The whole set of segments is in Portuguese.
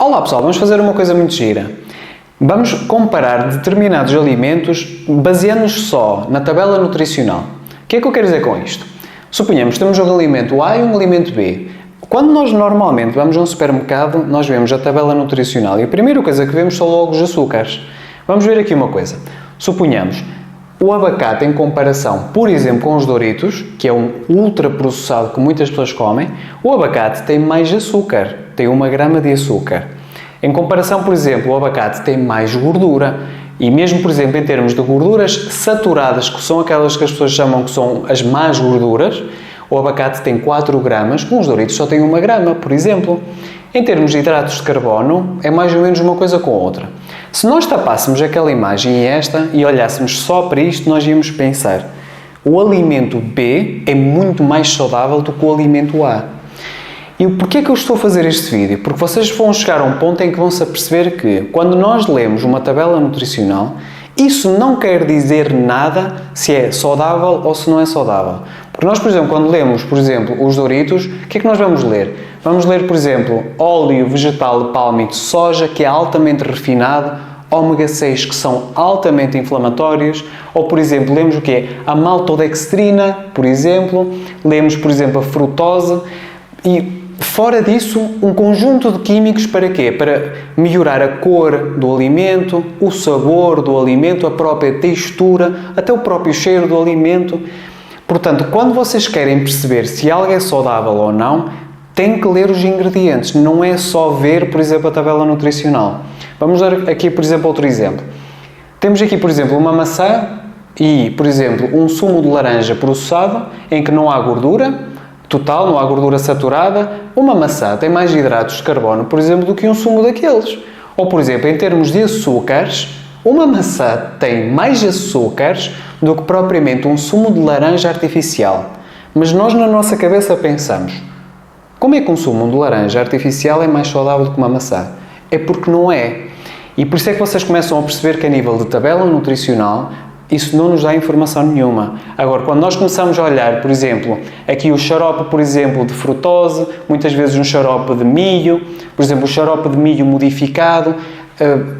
Olá pessoal, vamos fazer uma coisa muito gira. Vamos comparar determinados alimentos baseando-nos só na tabela nutricional. O que é que eu quero dizer com isto? Suponhamos que temos um alimento A e um alimento B. Quando nós normalmente vamos a um supermercado, nós vemos a tabela nutricional e a primeira coisa que vemos são logo os açúcares. Vamos ver aqui uma coisa. Suponhamos o abacate em comparação, por exemplo, com os Doritos, que é um ultraprocessado que muitas pessoas comem, o abacate tem mais açúcar, tem 1 grama de açúcar. Em comparação, por exemplo, o abacate tem mais gordura e mesmo, por exemplo, em termos de gorduras saturadas, que são aquelas que as pessoas chamam que são as más gorduras, o abacate tem 4 gramas, os Doritos só têm 1 grama, por exemplo. Em termos de hidratos de carbono, é mais ou menos uma coisa com a outra. Se nós tapássemos aquela imagem e esta e olhássemos só para isto, nós íamos pensar: o alimento B é muito mais saudável do que o alimento A. E porquê é que eu estou a fazer este vídeo? Porque vocês vão chegar a um ponto em que vão-se aperceber que, quando nós lemos uma tabela nutricional, isso não quer dizer nada se é saudável ou se não é saudável. Porque nós, por exemplo, quando lemos, por exemplo, os Doritos, o que é que nós vamos ler? Vamos ler, por exemplo, óleo vegetal de palma e de soja, que é altamente refinado, ômega 6, que são altamente inflamatórios, ou, por exemplo, lemos o que é? A maltodextrina, por exemplo, lemos, por exemplo, a frutose, e fora disso, um conjunto de químicos para quê? Para melhorar a cor do alimento, o sabor do alimento, a própria textura, até o próprio cheiro do alimento. Portanto, quando vocês querem perceber se algo é saudável ou não, têm que ler os ingredientes, não é só ver, por exemplo, a tabela nutricional. Vamos dar aqui, por exemplo, outro exemplo. Temos aqui, por exemplo, uma maçã e, por exemplo, um sumo de laranja processado, em que não há gordura total, não há gordura saturada. Uma maçã tem mais hidratos de carbono, por exemplo, do que um sumo daqueles. Ou, por exemplo, em termos de açúcares, uma maçã tem mais açúcares do que propriamente um sumo de laranja artificial. Mas nós, na nossa cabeça, pensamos: como é que um sumo de laranja artificial é mais saudável do que uma maçã? É porque não é. E por isso é que vocês começam a perceber que, a nível de tabela nutricional, isso não nos dá informação nenhuma. Agora, quando nós começamos a olhar, por exemplo, aqui o xarope, por exemplo, de frutose, muitas vezes um xarope de milho, por exemplo, o xarope de milho modificado,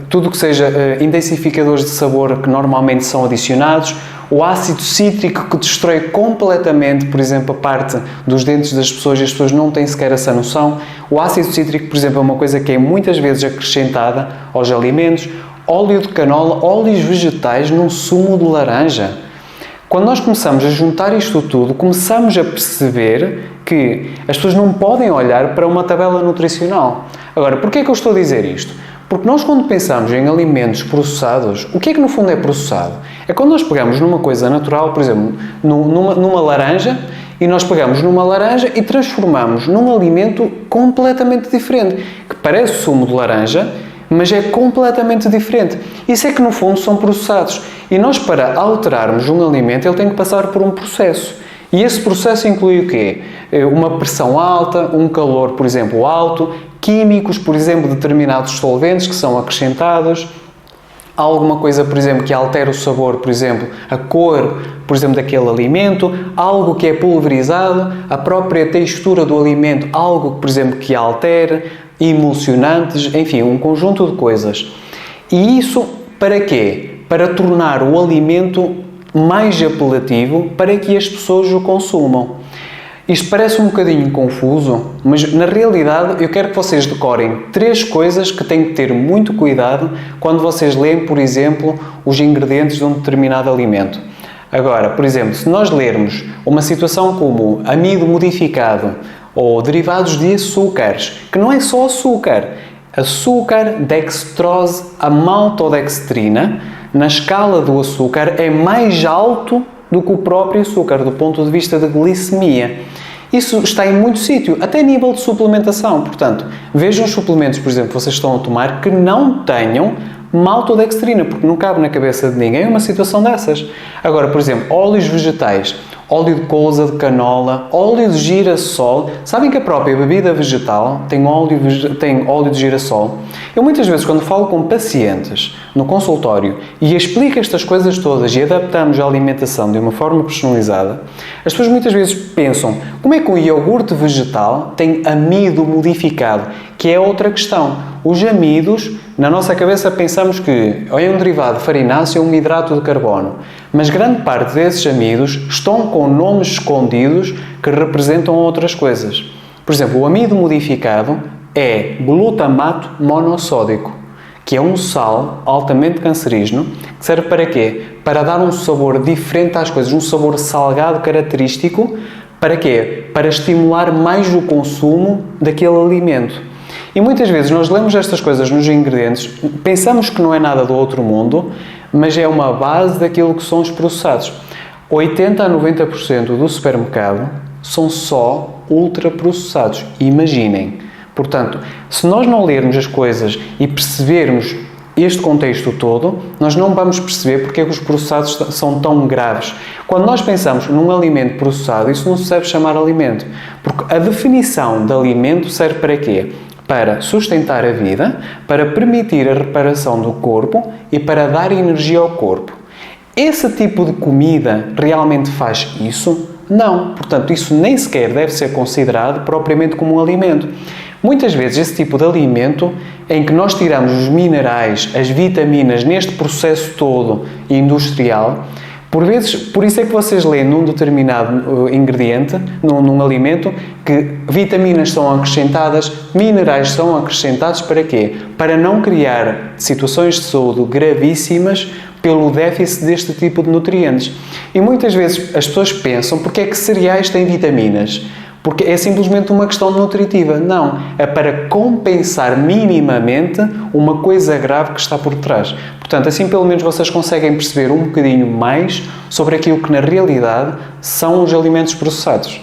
tudo que seja intensificadores de sabor que normalmente são adicionados, o ácido cítrico que destrói completamente, por exemplo, a parte dos dentes das pessoas e as pessoas não têm sequer essa noção. O ácido cítrico, por exemplo, é uma coisa que é muitas vezes acrescentada aos alimentos. Óleo de canola, óleos vegetais num sumo de laranja. Quando nós começamos a juntar isto tudo, começamos a perceber que as pessoas não podem olhar para uma tabela nutricional. Agora, porquê é que eu estou a dizer isto? Porque nós, quando pensamos em alimentos processados, o que é que no fundo é processado? É quando nós pegamos numa coisa natural, por exemplo, numa laranja, e nós pegamos numa laranja e transformamos num alimento completamente diferente, que parece sumo de laranja, mas é completamente diferente. Isso é que, no fundo, são processados. E nós, para alterarmos um alimento, ele tem que passar por um processo. E esse processo inclui o quê? Uma pressão alta, um calor, por exemplo, alto, químicos, por exemplo, determinados solventes que são acrescentados, alguma coisa, por exemplo, que altera o sabor, por exemplo, a cor, por exemplo, daquele alimento, algo que é pulverizado, a própria textura do alimento, algo, por exemplo, que altere, emulsionantes, enfim, um conjunto de coisas. E isso para quê? Para tornar o alimento mais apelativo para que as pessoas o consumam. Isto parece um bocadinho confuso, mas na realidade eu quero que vocês decorem 3 coisas que têm que ter muito cuidado quando vocês leem, por exemplo, os ingredientes de um determinado alimento. Agora, por exemplo, se nós lermos uma situação como amido modificado ou derivados de açúcares, que não é só açúcar, dextrose, a maltodextrina, na escala do açúcar, é mais alto do que o próprio açúcar, do ponto de vista de glicemia. Isso está em muito sítio, até a nível de suplementação. Portanto, vejam os suplementos, por exemplo, que vocês estão a tomar, que não tenham maltodextrina, porque não cabe na cabeça de ninguém uma situação dessas. Agora, por exemplo, óleos vegetais. óleo de colza de canola, óleo de girassol. Sabem que a própria bebida vegetal tem óleo de girassol? Eu muitas vezes, quando falo com pacientes no consultório e explico estas coisas todas e adaptamos a alimentação de uma forma personalizada, as pessoas muitas vezes pensam: como é que um iogurte vegetal tem amido modificado? Que é outra questão. Os amidos, na nossa cabeça pensamos que ou é um derivado farináceo ou um hidrato de carbono, mas grande parte desses amidos estão com nomes escondidos que representam outras coisas. Por exemplo, o amido modificado é glutamato monossódico, que é um sal altamente cancerígeno, que serve para quê? Para dar um sabor diferente às coisas, um sabor salgado característico. Para quê? Para estimular mais o consumo daquele alimento. E muitas vezes nós lemos estas coisas nos ingredientes, pensamos que não é nada do outro mundo, mas é uma base daquilo que são os processados. 80 a 90% do supermercado são só ultraprocessados. Imaginem. Portanto, se nós não lermos as coisas e percebermos este contexto todo, nós não vamos perceber porque é que os processados são tão graves. Quando nós pensamos num alimento processado, isso não se deve chamar alimento. Porque a definição de alimento serve para quê? Para sustentar a vida, para permitir a reparação do corpo e para dar energia ao corpo. Esse tipo de comida realmente faz isso? Não. Portanto, isso nem sequer deve ser considerado propriamente como um alimento. Muitas vezes esse tipo de alimento em que nós tiramos os minerais, as vitaminas neste processo todo industrial, por vezes, por isso é que vocês leem num determinado ingrediente, num alimento, que vitaminas são acrescentadas, minerais são acrescentados para quê? Para não criar situações de saúde gravíssimas pelo déficit deste tipo de nutrientes. E muitas vezes as pessoas pensam: porque é que cereais têm vitaminas? Porque é simplesmente uma questão nutritiva. Não, é para compensar minimamente uma coisa grave que está por trás. Portanto, assim pelo menos vocês conseguem perceber um bocadinho mais sobre aquilo que na realidade são os alimentos processados.